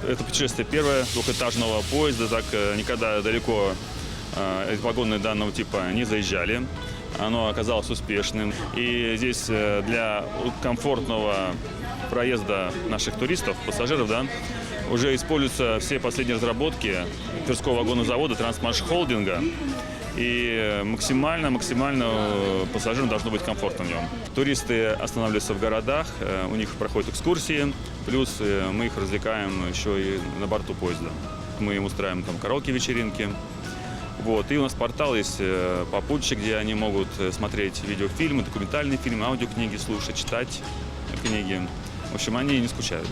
Это путешествие первое двухэтажного поезда, так никогда далеко вагоны данного типа не заезжали. Оно оказалось успешным. И здесь для комфортного проезда наших туристов, пассажиров, да, уже используются все последние разработки Тверского вагонного завода «Трансмаш Холдинга». И максимально пассажирам должно быть комфортно в нем. Туристы останавливаются в городах, у них проходят экскурсии, плюс мы их развлекаем еще и на борту поезда. Мы им устраиваем там караоке-вечеринки. Вот. И у нас портал есть попутчик, где они могут смотреть видеофильмы, документальные фильмы, аудиокниги слушать, читать книги. В общем, они не скучают.